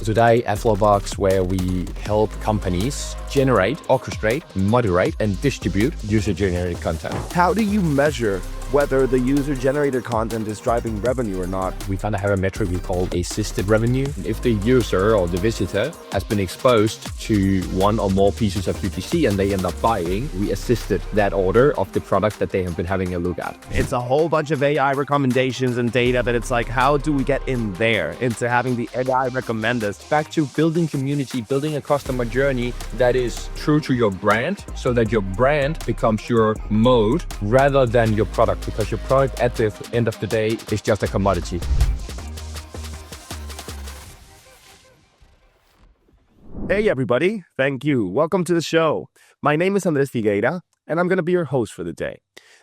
Today at Flowbox, where we help companies generate, orchestrate, moderate, and distribute user-generated content. How do you measure whether the user-generated content is driving revenue or not? We kind of have a metric we call assisted revenue. If the user or the visitor has been exposed to one or more pieces of UGC and they end up buying, we assisted that order of the product that they have been having a look at. It's a whole bunch of AI recommendations and data that it's like, how do we get in there into having the AI recommend us? Back to building community, building a customer journey that is true to your brand, so that your brand becomes your mode rather than your product, because your product at the end of the day is just a commodity. Hey everybody, thank you. Welcome to the show. My name is Andres Figueira, and I'm going to be your host for the day.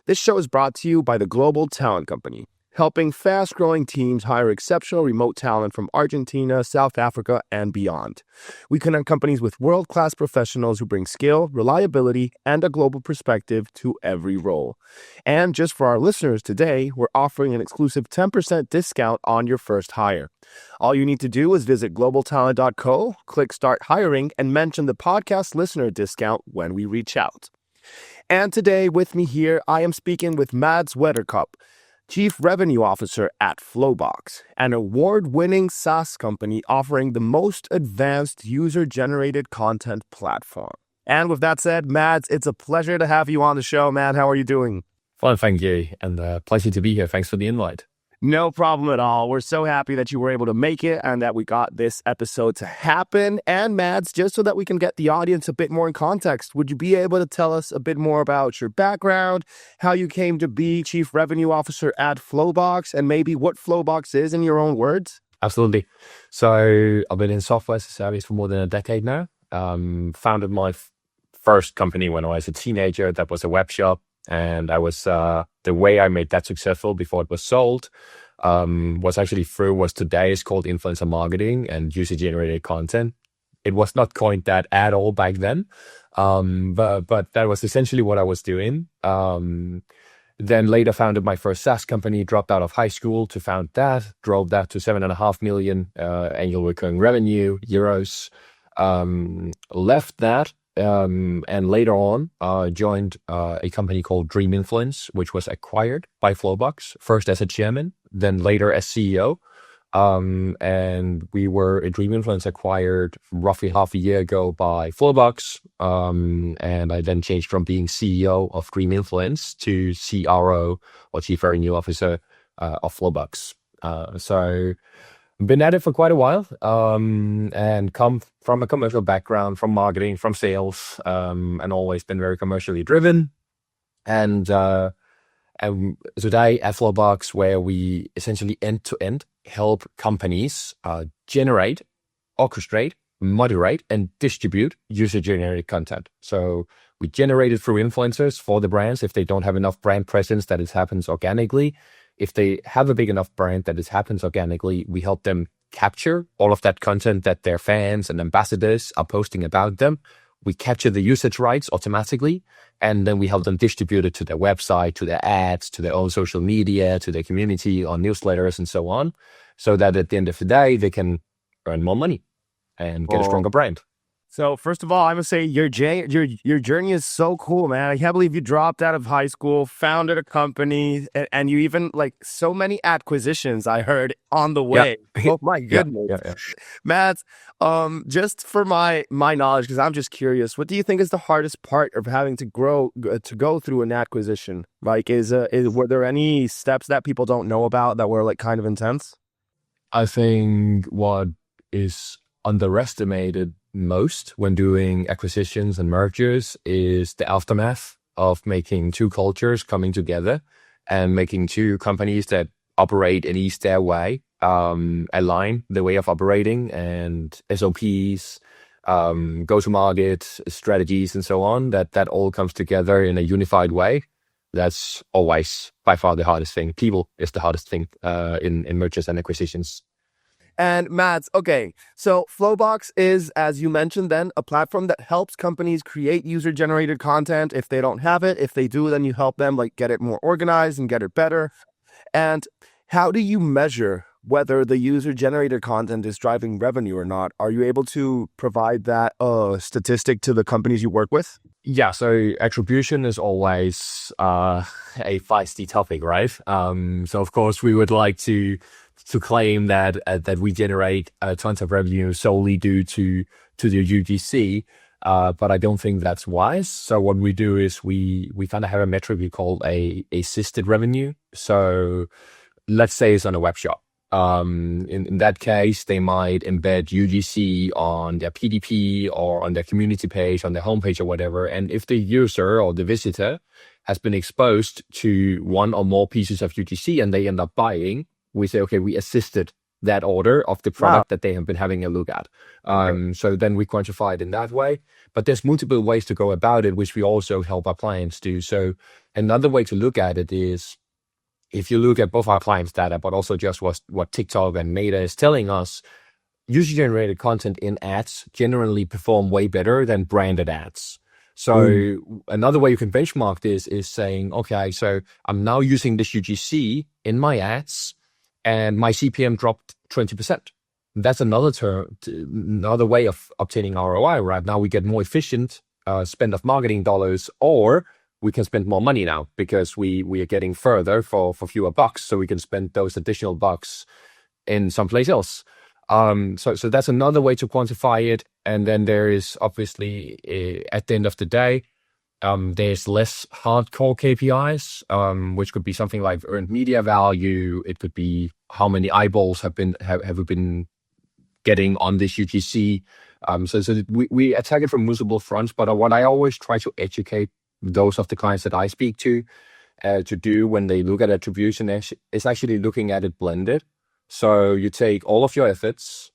This show is brought to you by the Global Talent Company, helping fast-growing teams hire exceptional remote talent from Argentina, South Africa, and beyond. We connect companies with world-class professionals who bring skill, reliability, and a global perspective to every role. And just for our listeners today, we're offering an exclusive 10% discount on your first hire. All you need to do is visit globaltalent.co, click Start Hiring, and mention the podcast listener discount when we reach out. And today with me here, I am speaking with Mads Wedderkopp, Chief Revenue Officer at Flowbox, an award-winning SaaS company offering the most advanced user-generated content platform. And with that said, Mads, it's a pleasure to have you on the show, man. How are you doing? Fine, thank you, and pleasure to be here. Thanks for the invite. No problem at all. We're so happy that you were able to make it and that we got this episode to happen. And Mads, just so that we can get the audience a bit more in context, would you be able to tell us a bit more about your background, how you came to be Chief Revenue Officer at Flowbox, and maybe what Flowbox is in your own words? Absolutely. So I've been in software as a service for more than a decade now. Founded my first company when I was a teenager. That was a web shop. And I was, the way I made that successful before it was sold, was today is called influencer marketing and user-generated content. It was not coined that at all back then, but that was essentially what I was doing. Then later founded my first SaaS company, dropped out of high school to found that, drove that to 7.5 million annual recurring revenue, euros, left that. And later on, joined a company called Dream Influence, which was acquired by Flowbox, first as a chairman, then later as CEO. And we were a Dream Influence acquired roughly half a year ago by Flowbox. And I then changed from being CEO of Dream Influence to CRO, or Chief Revenue Officer, of Flowbox. So been at it for quite a while, and come from a commercial background, from marketing, from sales, and always been very commercially driven. And today at Flowbox, where we essentially end-to-end help companies generate, orchestrate, moderate, and distribute user-generated content. So we generate it through influencers for the brands. If they don't have enough brand presence, that it happens organically. If they have a big enough brand that it happens organically, we help them capture all of that content that their fans and ambassadors are posting about them. We capture the usage rights automatically, and then we help them distribute it to their website, to their ads, to their own social media, to their community, on newsletters, and so on, so that at the end of the day, they can earn more money and get a stronger brand. So first of all, I must say your journey is so cool, man. I can't believe you dropped out of high school, founded a company, and you even like so many acquisitions I heard on the way. Yeah. Oh my goodness. Yeah. Matt, just for my knowledge, because I'm just curious, what do you think is the hardest part of having to go through an acquisition? Like, were there any steps that people don't know about that were like kind of intense? I think what is underestimated most when doing acquisitions and mergers is the aftermath of making two cultures coming together and making two companies that operate in each their way, align the way of operating and SOPs, go-to-market strategies, and so on, that all comes together in a unified way. That's always by far the hardest thing. People is the hardest thing in mergers and acquisitions. And Mads, okay, so Flowbox is, as you mentioned then, a platform that helps companies create user-generated content if they don't have it. If they do, then you help them like get it more organized and get it better. And how do you measure whether the user-generated content is driving revenue or not. Are you able to provide that statistic to the companies you work with? Yeah, so attribution is always a feisty topic, right? So of course we would like to claim that that we generate tons of revenue solely due to the UGC, but I don't think that's wise. So what we do is we kind of have a metric we call a assisted revenue. So let's say it's on a web shop. In that case, they might embed UGC on their PDP or on their community page, on their homepage or whatever. And if the user or the visitor has been exposed to one or more pieces of UGC and they end up buying, we say, okay, we assisted that order of the product that they have been having a look at. So then we quantify it in that way. But there's multiple ways to go about it, which we also help our clients do. So another way to look at it is, if you look at both our clients' data, but also just what TikTok and Meta is telling us, user-generated content in ads generally perform way better than branded ads. So another way you can benchmark this is saying, okay, so I'm now using this UGC in my ads and my CPM dropped 20%. That's another way of obtaining ROI, right? Now we get more efficient spend of marketing dollars, or we can spend more money now because we are getting further for fewer bucks. So we can spend those additional bucks in someplace else. So that's another way to quantify it. And then there is obviously, at the end of the day, there's less hardcore KPIs, which could be something like earned media value. It could be how many eyeballs have we been getting on this UGC. So we attack it from multiple fronts. But what I always try to educate those of the clients that I speak to do when they look at attribution is actually looking at it blended. So you take all of your efforts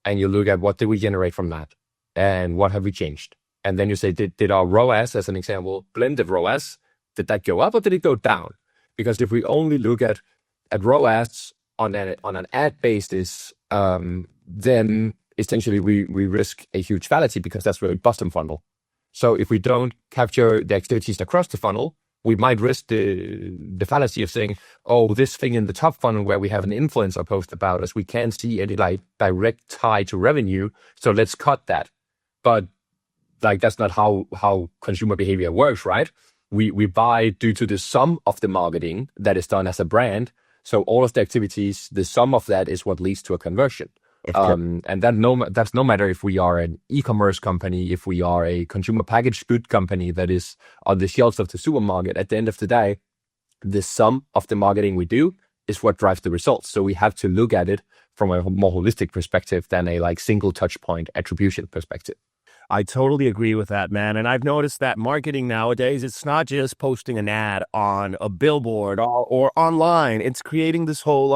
and you look at what did we generate from that and what have we changed. And then you say, did our ROAS, as an example, blended ROAS, did that go up or did it go down? Because if we only look at ROAS on an ad basis, then essentially we risk a huge fallacy because that's where we bottom funnel. So if we don't capture the activities across the funnel, we might risk the fallacy of saying, oh, this thing in the top funnel where we have an influencer post about us, we can't see any direct tie to revenue, so let's cut that. But that's not how consumer behavior works, right? We buy due to the sum of the marketing that is done as a brand. So all of the activities, the sum of that is what leads to a conversion. And that's no matter if we are an e-commerce company, if we are a consumer packaged good company that is on the shelves of the supermarket. At the end of the day, the sum of the marketing we do is what drives the results. So we have to look at it from a more holistic perspective than a single touch point attribution perspective. I totally agree with that, man. And I've noticed that marketing nowadays, it's not just posting an ad on a billboard or online. It's creating this whole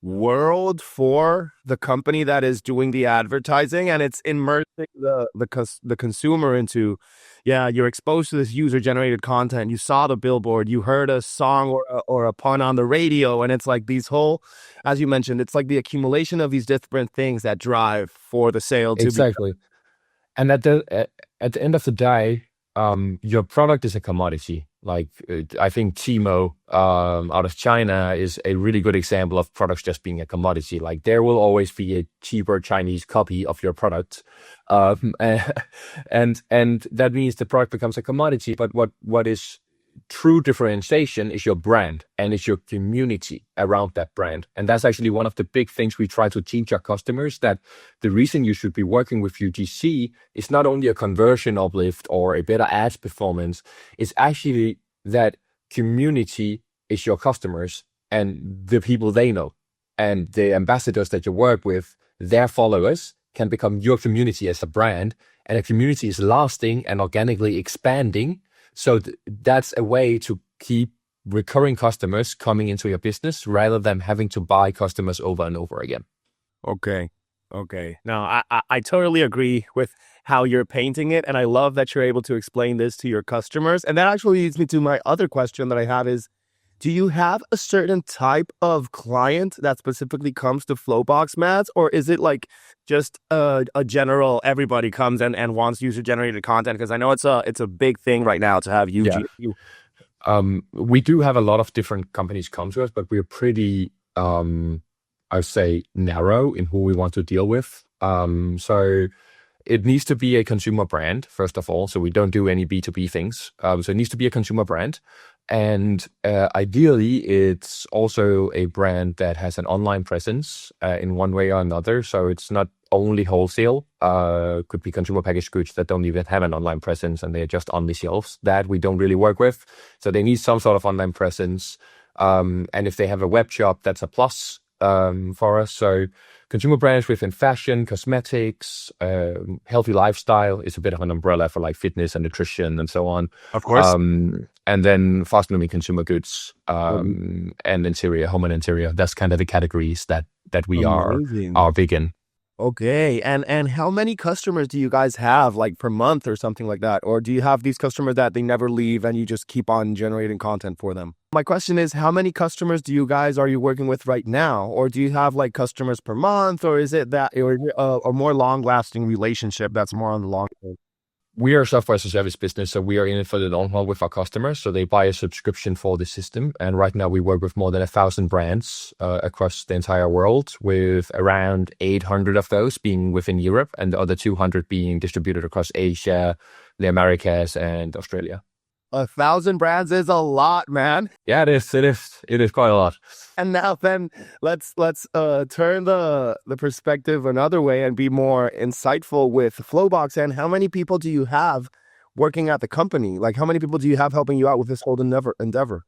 world for the company that is doing the advertising, and it's immersing the consumer into, you're exposed to this user-generated content. You saw the billboard, you heard a song or a pun on the radio, and it's like these whole, as you mentioned, it's like the accumulation of these different things that drive for the sale to exactly. And at the end of the day, your product is a commodity. I think Timo out of China is a really good example of products just being a commodity. There will always be a cheaper Chinese copy of your product, and that means the product becomes a commodity. But what is true differentiation is your brand and it's your community around that brand. And that's actually one of the big things we try to teach our customers, that the reason you should be working with UGC is not only a conversion uplift or a better ads performance, it's actually that community is your customers and the people they know. And the ambassadors that you work with, their followers can become your community as a brand, and a community is lasting and organically expanding. So that's a way to keep recurring customers coming into your business rather than having to buy customers over and over again. Okay. Now, I totally agree with how you're painting it, and I love that you're able to explain this to your customers. And that actually leads me to my other question that I have is, do you have a certain type of client that specifically comes to Flowbox, Mads? Or is it just a general, everybody comes and wants user-generated content? Because I know it's a big thing right now to have UGC. We do have a lot of different companies come to us, but we're pretty I would say, narrow in who we want to deal with. So it needs to be a consumer brand, first of all. So we don't do any B2B things. So it needs to be a consumer brand. And ideally, it's also a brand that has an online presence in one way or another. So it's not only wholesale, could be consumer packaged goods that don't even have an online presence and they're just on the shelves. That we don't really work with. So they need some sort of online presence. And if they have a web shop, that's a plus for us. So consumer brands within fashion, cosmetics, healthy lifestyle is a bit of an umbrella for like fitness and nutrition and so on. Of course. And then fast-moving consumer goods and interior, home and interior. That's kind of the categories that we are big in. Okay. And how many customers do you guys have, like per month or something like that? Or do you have these customers that they never leave and you just keep on generating content for them? My question is, how many customers are you working with right now? Or do you have like customers per month? Or is it that or a more long-lasting relationship that's more on the long term? We are a software as a service business, so we are in it for the long haul with our customers. So they buy a subscription for the system. And right now we work with more than 1,000 brands across the entire world, with around 800 of those being within Europe and the other 200 being distributed across Asia, the Americas, and Australia. 1,000 brands is a lot, man. Yeah, it is quite a lot. And now then let's turn the perspective another way and be more insightful with Flowbox. And how many people do you have working at the company? Like, how many people do you have helping you out with this whole endeavor?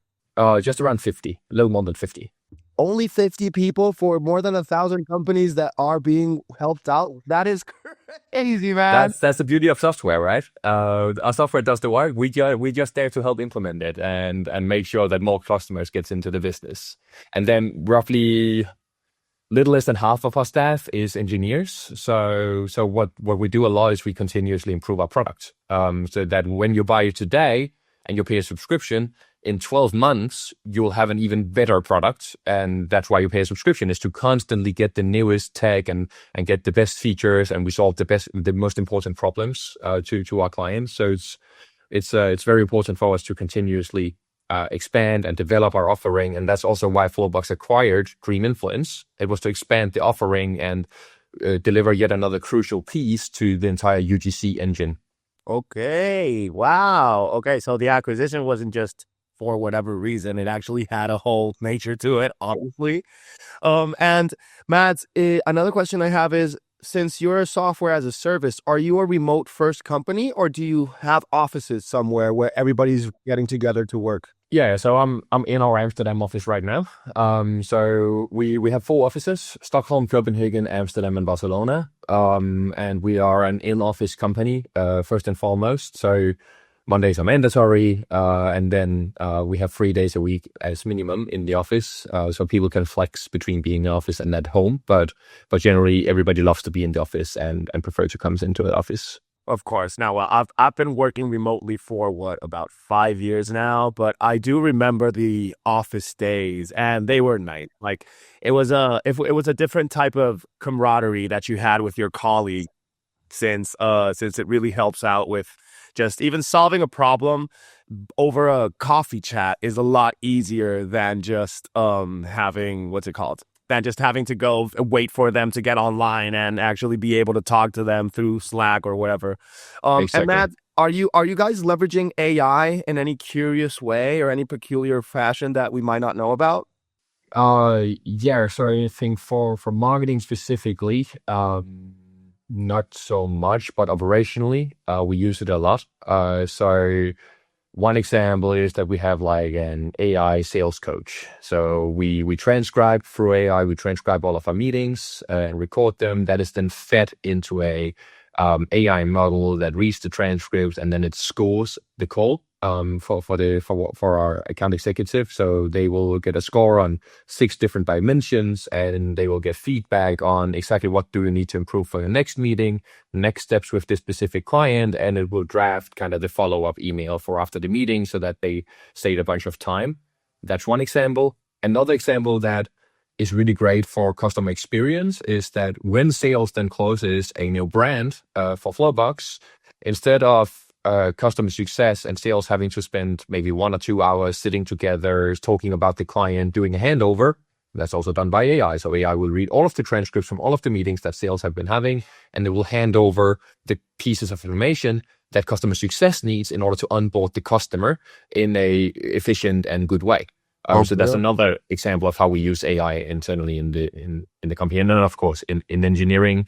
Just around 50, a little more than 50. Only 50 people for more than 1,000 companies that are being helped out. That is crazy, man. That's the beauty of software, right? Our software does the work. We just there to help implement it and make sure that more customers gets into the business. And then roughly little less than half of our staff is engineers. So what we do a lot is we continuously improve our product. So that when you buy it today and you pay a subscription, in 12 months, you'll have an even better product. And that's why you pay a subscription, is to constantly get the newest tech and get the best features, and we solve the most important problems to our clients. So it's very important for us to continuously expand and develop our offering. And that's also why Flowbox acquired Dream Influence. It was to expand the offering and deliver yet another crucial piece to the entire UGC engine. Okay. Wow. Okay. So the acquisition wasn't just for whatever reason. It actually had a whole nature to it, obviously. And Mads, another question I have is, since you're a software as a service, are you a remote first company, or do you have offices somewhere where everybody's getting together to work? Yeah, so I'm in our Amsterdam office right now. So we have 4 offices: Stockholm, Copenhagen, Amsterdam, and Barcelona. And we are an in-office company, first and foremost. So Mondays are mandatory, and then we have 3 days a week as minimum in the office, so people can flex between being in the office and at home. But generally, everybody loves to be in the office and prefer to come into the office. Of course. Now, well, I've been working remotely for about 5 years now, but I do remember the office days, and they were nice. Like it was a different type of camaraderie that you had with your colleague, since it really helps out with just even solving a problem over a coffee chat is a lot easier than just having to go wait for them to get online and actually be able to talk to them through Slack or whatever. Exactly. And Matt, are you guys leveraging AI in any curious way or any peculiar fashion that we might not know about? Yeah. So I think for marketing specifically, not so much, but operationally, we use it a lot. So one example is that we have like an AI sales coach. So we transcribe through AI, we transcribe all of our meetings and record them. That is then fed into a AI model that reads the transcripts, and then it scores the call for our account executive. So they will get a score on 6 different dimensions, and they will get feedback on exactly what do you need to improve for your next meeting, next steps with this specific client, and it will draft kind of the follow-up email for after the meeting so that they save a bunch of time. That's one example. Another example that is really great for customer experience is that when sales then closes a new brand for Flowbox, instead of customer success and sales having to spend maybe 1 or 2 hours sitting together, talking about the client, doing a handover, That's also done by AI. So AI will read all of the transcripts from all of the meetings that sales have been having, and they will hand over the pieces of information that customer success needs in order to onboard the customer in a efficient and good way. So that's another example of how we use AI internally in the company. And then, of course, in engineering,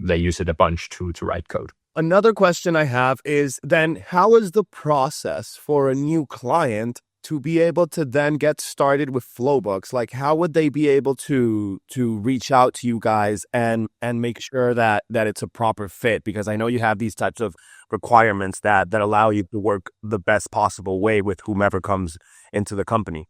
they use it a bunch to write code. Another question I have is then how is the process for a new client to be able to then get started with Flowbox? Like, how would they be able to reach out to you guys and make sure that it's a proper fit? Because I know you have these types of requirements that allow you to work the best possible way with whomever comes into the company.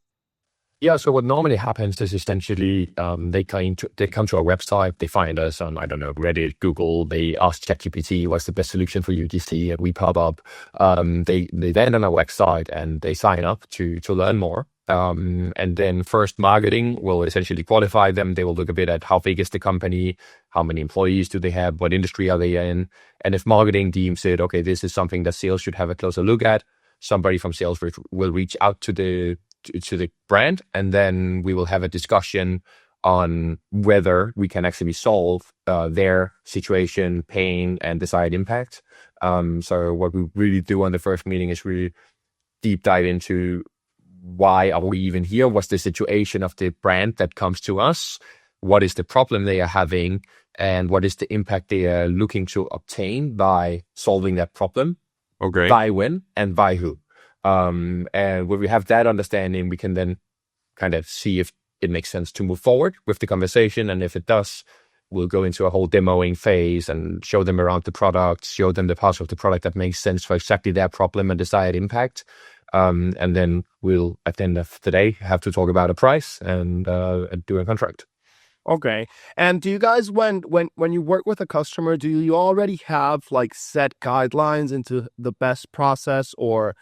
Yeah, so what normally happens is essentially they come to our website, they find us on, I don't know, Reddit, Google, they ask ChatGPT what's the best solution for UGC, and we pop up. They land on our website and they sign up to learn more. And then first marketing will essentially qualify them. They will look a bit at how big is the company, how many employees do they have, what industry are they in. And if marketing deems it, okay, this is something that sales should have a closer look at, somebody from sales will reach out to the brand, and then we will have a discussion on whether we can actually solve their situation, pain, and desired impact. So what we really do on the first meeting is really deep dive into why are we even here? What's the situation of the brand that comes to us? What is the problem they are having? And what is the impact they are looking to obtain by solving that problem? Okay. By when and by who? And when we have that understanding, we can then kind of see if it makes sense to move forward with the conversation. And if it does, we'll go into a whole demoing phase and show them around the product, show them the parts of the product that makes sense for exactly their problem and desired impact. And then we'll, at the end of the day, have to talk about a price and do a contract. Okay. And do you guys, when you work with a customer, do you already have like set guidelines into the best process or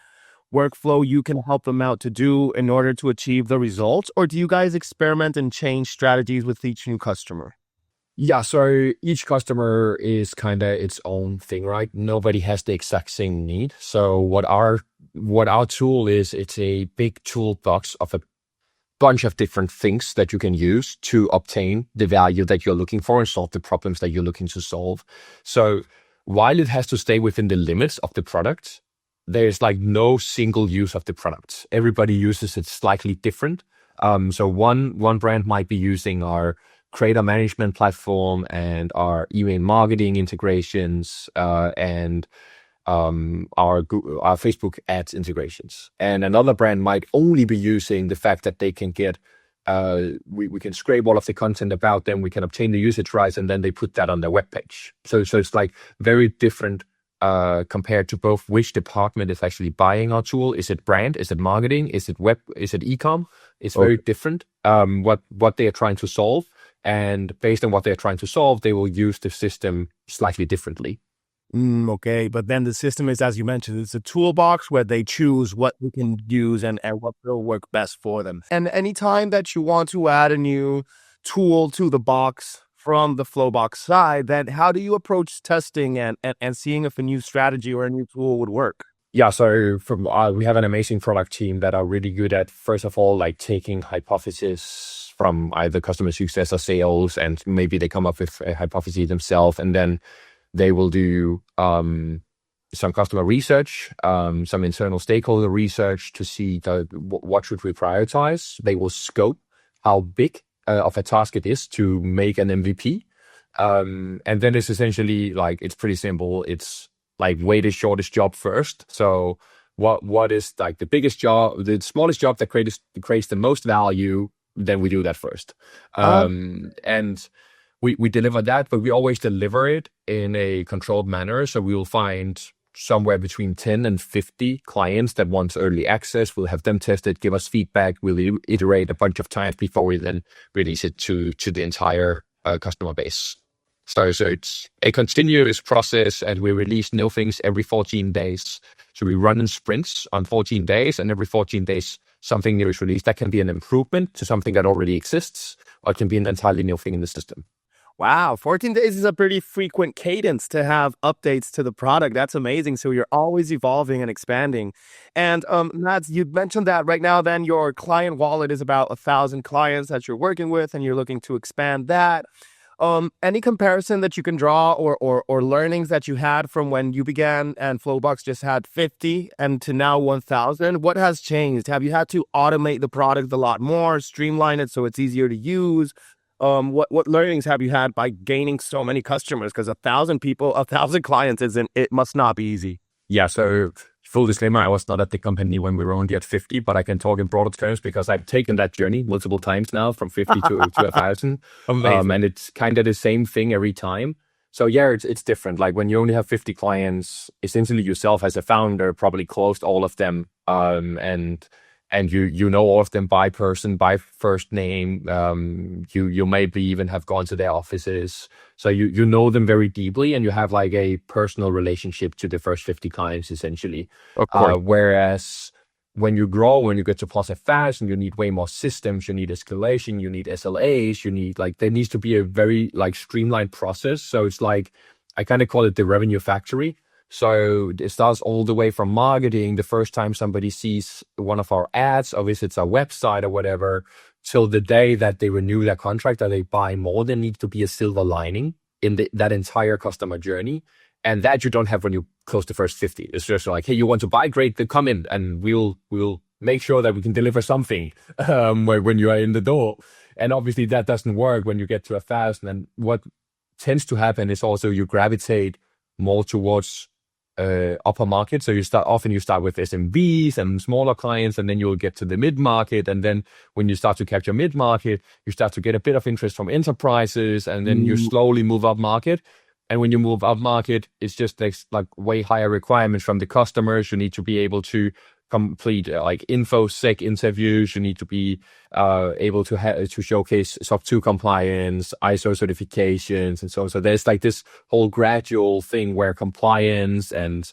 workflow you can help them out to do in order to achieve the results? Or do you guys experiment and change strategies with each new customer? Yeah, so each customer is kind of its own thing, right? Nobody has the exact same need. So what our tool is, it's a big toolbox of a bunch of different things that you can use to obtain the value that you're looking for and solve the problems that you're looking to solve. So while it has to stay within the limits of the product, there's like no single use of the product. Everybody uses it slightly different. So one brand might be using our creator management platform and our email marketing integrations and our Facebook ads integrations. And another brand might only be using the fact that they can get, we can scrape all of the content about them, we can obtain the usage rights, and then they put that on their webpage. So it's like very different compared to both which department is actually buying our tool. Is it brand? Is it marketing? Is it web? Is it e-com? It's very different what they are trying to solve. And based on what they're trying to solve, they will use the system slightly differently. Okay, but then the system is, as you mentioned, it's a toolbox where they choose what we can use and what will work best for them. And anytime that you want to add a new tool to the box from the Flowbox side, then how do you approach testing and seeing if a new strategy or a new tool would work? Yeah, so we have an amazing product team that are really good at, first of all, like taking hypotheses from either customer success or sales, and maybe they come up with a hypothesis themselves, and then they will do some customer research, some internal stakeholder research to see what should we prioritize. They will scope how big of a task it is to make an MVP. And then it's essentially like, it's pretty simple. It's like weigh the shortest job first. So what is like the biggest job, the smallest job that creates the most value, then we do that first. And we deliver that, but we always deliver it in a controlled manner. So we will find somewhere between 10 and 50 clients that want early access. We'll have them test it, give us feedback. We'll iterate a bunch of times before we then release it to the entire customer base. So it's a continuous process, and we release new things every 14 days. So we run in sprints on 14 days, and every 14 days, something new is released. That can be an improvement to something that already exists, or it can be an entirely new thing in the system. Wow, 14 days is a pretty frequent cadence to have updates to the product. That's amazing. So you're always evolving and expanding. And Mads, you mentioned that right now, then your client wallet is about 1,000 clients that you're working with, and you're looking to expand that. Any comparison that you can draw or learnings that you had from when you began and Flowbox just had 50 and to now 1,000? What has changed? Have you had to automate the product a lot more, streamline it so it's easier to use? What learnings have you had by gaining so many customers? Because 1,000 people, 1,000 clients isn't, it must not be easy. Yeah, so full disclaimer, I was not at the company when we were only at 50, but I can talk in broader terms because I've taken that journey multiple times now from 50 to 1,000. Amazing. And it's kind of the same thing every time. So yeah, it's different. Like when you only have 50 clients, essentially yourself as a founder probably closed all of them. And you know all of them by person, by first name. You maybe even have gone to their offices. So you know them very deeply and you have like a personal relationship to the first 50 clients essentially. Of course. Whereas when you grow, when you get to plus fast, you need way more systems, you need escalation, you need SLAs, you need like, there needs to be a very like streamlined process. So it's like, I kind of call it the revenue factory. So it starts all the way from marketing, the first time somebody sees one of our ads or visits our website or whatever, till the day that they renew their contract or they buy more. There needs to be a silver lining in that entire customer journey. And that you don't have when you close the first 50. It's just like, hey, you want to buy? Great, then come in and we'll make sure that we can deliver something when you are in the door. And obviously that doesn't work when you get to 1,000. And what tends to happen is also you gravitate more towards upper market. So you start with SMBs and smaller clients, and then you'll get to the mid market. And then when you start to capture mid market, you start to get a bit of interest from enterprises, and then you slowly move up market. And when you move up market, it's just like way higher requirements from the customers. You need to be able to complete like InfoSec interviews. You need to be able to showcase SOC 2 compliance, ISO certifications, and so on. So there's like this whole gradual thing where compliance and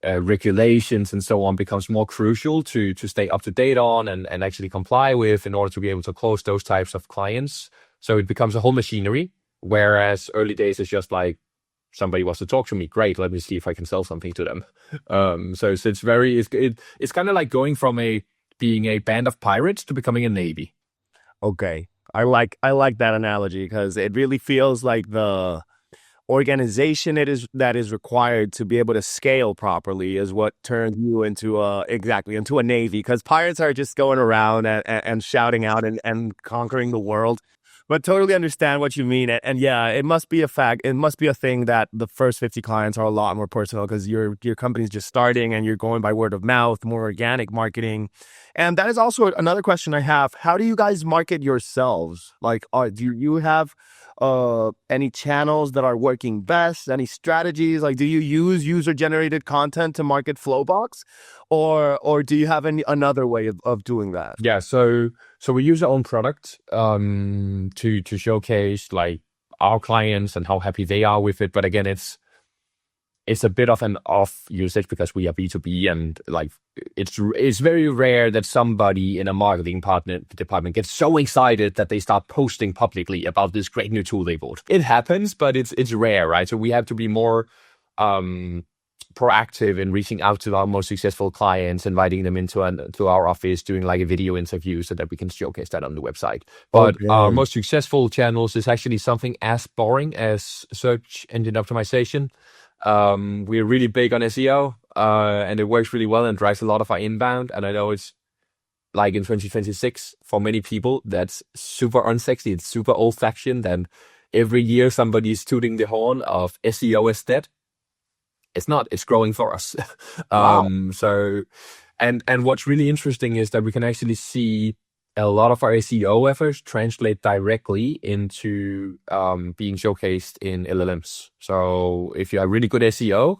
regulations and so on becomes more crucial to stay up to date on and actually comply with in order to be able to close those types of clients. So it becomes a whole machinery, whereas early days is just like, somebody wants to talk to me. Great. Let me see if I can sell something to them. So it's kind of like going from being a band of pirates to becoming a navy. Okay. I like that analogy because it really feels like the organization that is required to be able to scale properly is what turns you into a navy, because pirates are just going around and shouting out and conquering the world. But totally understand what you mean. And yeah, it must be a fact. It must be a thing that the first 50 clients are a lot more personal because your company's just starting and you're going by word of mouth, more organic marketing. And that is also another question I have. How do you guys market yourselves? Like, do you have any channels that are working best? Any strategies? Like, do you use user-generated content to market Flowbox? Or do you have another way of doing that? Yeah, so we use our own product to showcase like our clients and how happy they are with it. But again, it's a bit of an off usage because we are B2B, and like it's very rare that somebody in a marketing department gets so excited that they start posting publicly about this great new tool they bought. It happens, but it's rare, right? So we have to be more proactive in reaching out to our most successful clients, inviting them to our office, doing like a video interview so that we can showcase that on the website. But our most successful channels is actually something as boring as search engine optimization. We're really big on SEO, and it works really well and drives a lot of our inbound. And I know it's like in 2026, for many people, that's super unsexy. It's super old fashioned. And every year somebody's tooting the horn of SEO is dead. It's not, it's growing for us. Wow. So, and what's really interesting is that we can actually see a lot of our SEO efforts translate directly into being showcased in LLMs. So if you are really good SEO,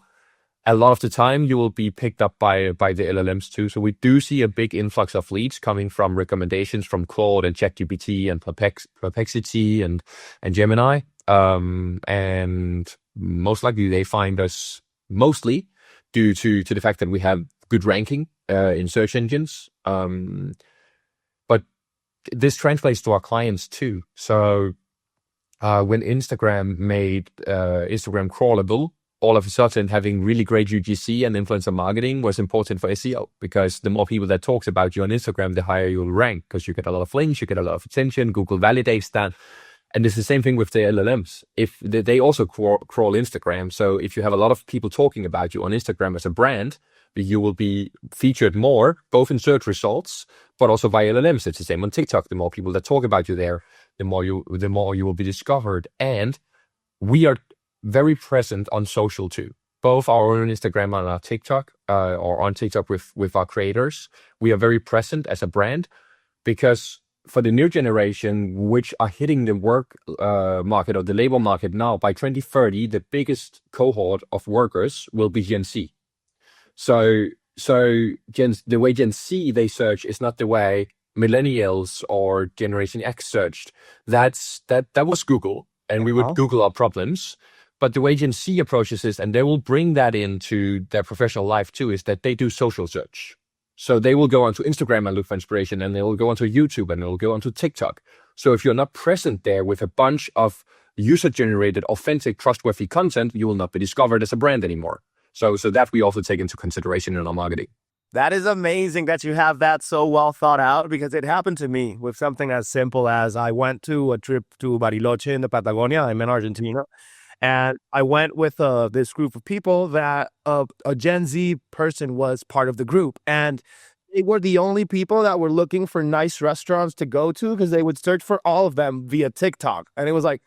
a lot of the time you will be picked up by the LLMs too. So we do see a big influx of leads coming from recommendations from Claude and ChatGPT and Perplexity and Gemini. And most likely they find us mostly due to the fact that we have good ranking in search engines. But this translates to our clients too. So when Instagram made Instagram crawlable, all of a sudden having really great UGC and influencer marketing was important for SEO, because the more people that talks about you on Instagram, the higher you'll rank, because you get a lot of links, you get a lot of attention. Google validates that. And it's the same thing with the LLMs. If they also crawl Instagram. So if you have a lot of people talking about you on Instagram as a brand, you will be featured more, both in search results, but also by LLMs. It's the same on TikTok. The more people that talk about you there, the more you will be discovered. And we are very present on social too, both our own Instagram and our TikTok, or on TikTok with our creators. We are very present as a brand, because for the new generation, which are hitting the work market or the labor market now, by 2030, the biggest cohort of workers will be Gen Z. So the way Gen Z they search is not the way millennials or Generation X searched. That was Google, and we would Google our problems. But the way Gen Z approaches this, and they will bring that into their professional life too, is that they do social search. So they will go onto Instagram and look for inspiration, and they will go onto YouTube, and they will go onto TikTok. So if you're not present there with a bunch of user-generated, authentic, trustworthy content, you will not be discovered as a brand anymore. So that we also take into consideration in our marketing. That is amazing that you have that so well thought out, because it happened to me with something as simple as I went to a trip to Bariloche in the Patagonia. I'm in Argentina. And I went with this group of people that a Gen Z person was part of the group. And they were the only people that were looking for nice restaurants to go to, because they would search for all of them via TikTok. And it was like,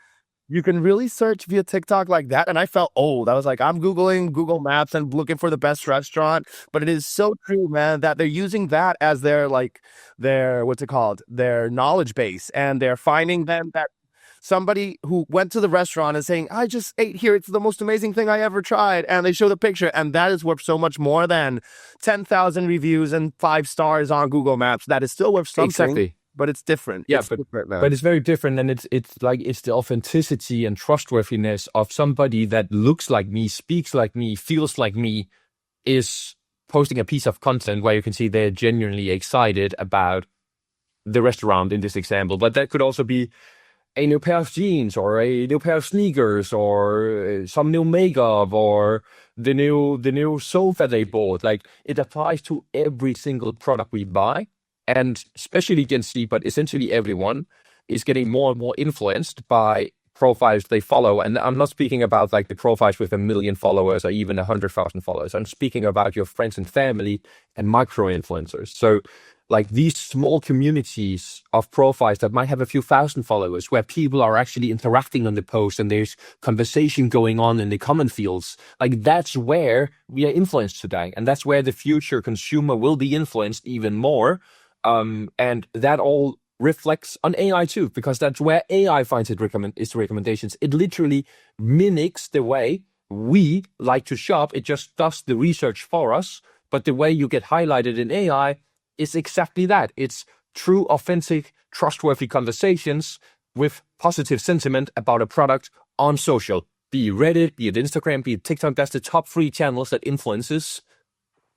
you can really search via TikTok like that? And I felt old. I was like, I'm Googling Google Maps and looking for the best restaurant. But it is so true, man, that they're using that as their what's it called? Their knowledge base. And they're finding them that somebody who went to the restaurant and saying, I just ate here, it's the most amazing thing I ever tried. And they show the picture. And that is worth so much more than 10,000 reviews and 5 stars on Google Maps. That is still worth something. Exactly. But it's different. Yeah, it's different, man. But it's very different. And it's the authenticity and trustworthiness of somebody that looks like me, speaks like me, feels like me, is posting a piece of content where you can see they're genuinely excited about the restaurant in this example. But that could also be a new pair of jeans, or a new pair of sneakers, or some new makeup, or the new sofa they bought. Like, it applies to every single product we buy. And especially Gen Z, but essentially everyone, is getting more and more influenced by profiles they follow. And I'm not speaking about like the profiles with 1 million followers or even 100,000 followers. I'm speaking about your friends and family and micro-influencers. So like these small communities of profiles that might have a few thousand followers, where people are actually interacting on the post and there's conversation going on in the comment fields. Like, that's where we are influenced today. And that's where the future consumer will be influenced even more. And that all reflects on AI too, because that's where AI finds its recommendations. It literally mimics the way we like to shop. It just does the research for us. But the way you get highlighted in AI is exactly that. It's true, authentic, trustworthy conversations with positive sentiment about a product on social. Be it Reddit, be it Instagram, be it TikTok. That's the top 3 channels that influences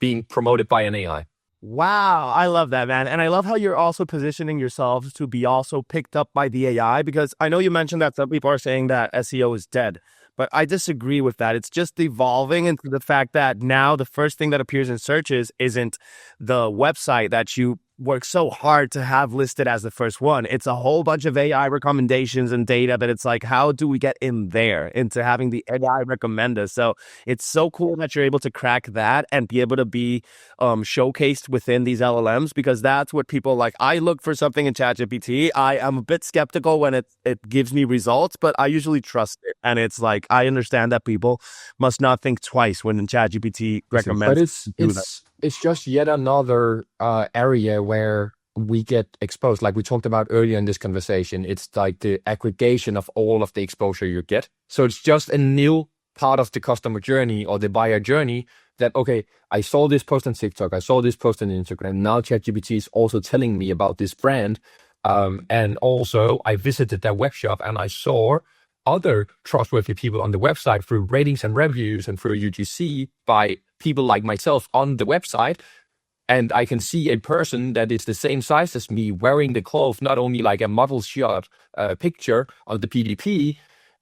being promoted by an AI. Wow, I love that, man. And I love how you're also positioning yourselves to be also picked up by the AI, because I know you mentioned that some people are saying that SEO is dead, but I disagree with that. It's just evolving into the fact that now the first thing that appears in searches isn't the website that you work so hard to have listed as the first one. It's a whole bunch of AI recommendations and data that it's like, how do we get in there into having the AI recommend us? So it's so cool that you're able to crack that and be able to be showcased within these LLMs, because that's what people like. I look for something in ChatGPT. I am a bit skeptical when it gives me results, but I usually trust it. And it's like, I understand that people must not think twice when ChatGPT recommends. But it's just yet another area where we get exposed. Like we talked about earlier in this conversation, it's like the aggregation of all of the exposure you get. So it's just a new part of the customer journey or the buyer journey that, okay, I saw this post on TikTok, I saw this post on Instagram. Now ChatGPT is also telling me about this brand. And also I visited their web shop and I saw other trustworthy people on the website through ratings and reviews and through UGC by people like myself on the website. and I can see a person that is the same size as me wearing the clothes, not only like a model shot picture of the PDP,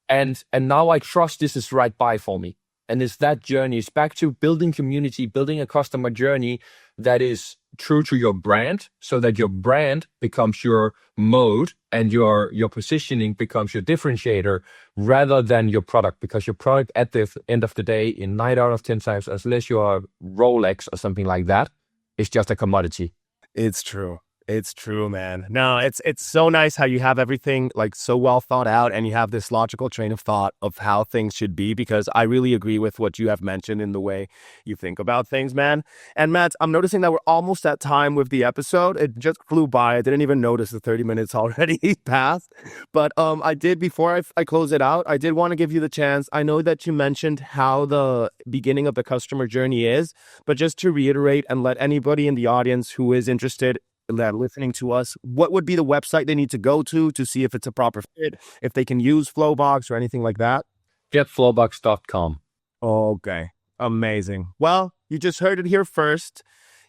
and now I trust this is the right buy for me. And it's that journey. It's back to building community, building a customer journey that is true to your brand, so that your brand becomes your mode and your positioning becomes your differentiator rather than your product. Because your product at the end of the day, in 9 out of 10 times, unless you are Rolex or something like that, it's just a commodity. It's true. It's true, man. No, it's so nice how you have everything like so well thought out, and you have this logical train of thought of how things should be, because I really agree with what you have mentioned in the way you think about things, man. And Matt, I'm noticing that we're almost at time with the episode. It just flew by. I didn't even notice the 30 minutes already passed. But I did, before I close it out, I did want to give you the chance. I know that you mentioned how the beginning of the customer journey is, but just to reiterate and let anybody in the audience who is interested that listening to us, what would be the website they need to go to see if it's a proper fit, if they can use Flowbox or anything like that? Getflowbox.com. Okay, amazing. Well, you just heard it here first.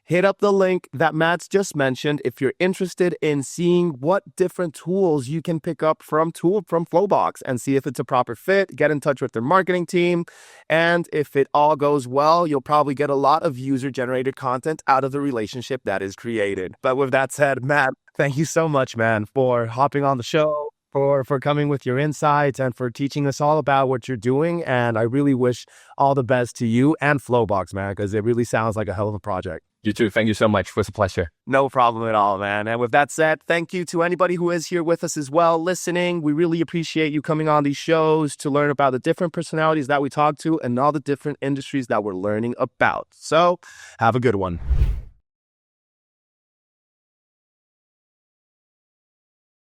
Hit up the link that Matt's just mentioned if you're interested in seeing what different tools you can pick up from Flowbox and see if it's a proper fit. Get in touch with their marketing team. And if it all goes well, you'll probably get a lot of user-generated content out of the relationship that is created. But with that said, Matt, thank you so much, man, for hopping on the show, for coming with your insights, and for teaching us all about what you're doing. And I really wish all the best to you and Flowbox, man, because it really sounds like a hell of a project. You too. Thank you so much. It was a pleasure. No problem at all, man. And with that said, thank you to anybody who is here with us as well, listening. We really appreciate you coming on these shows to learn about the different personalities that we talk to and all the different industries that we're learning about. So have a good one.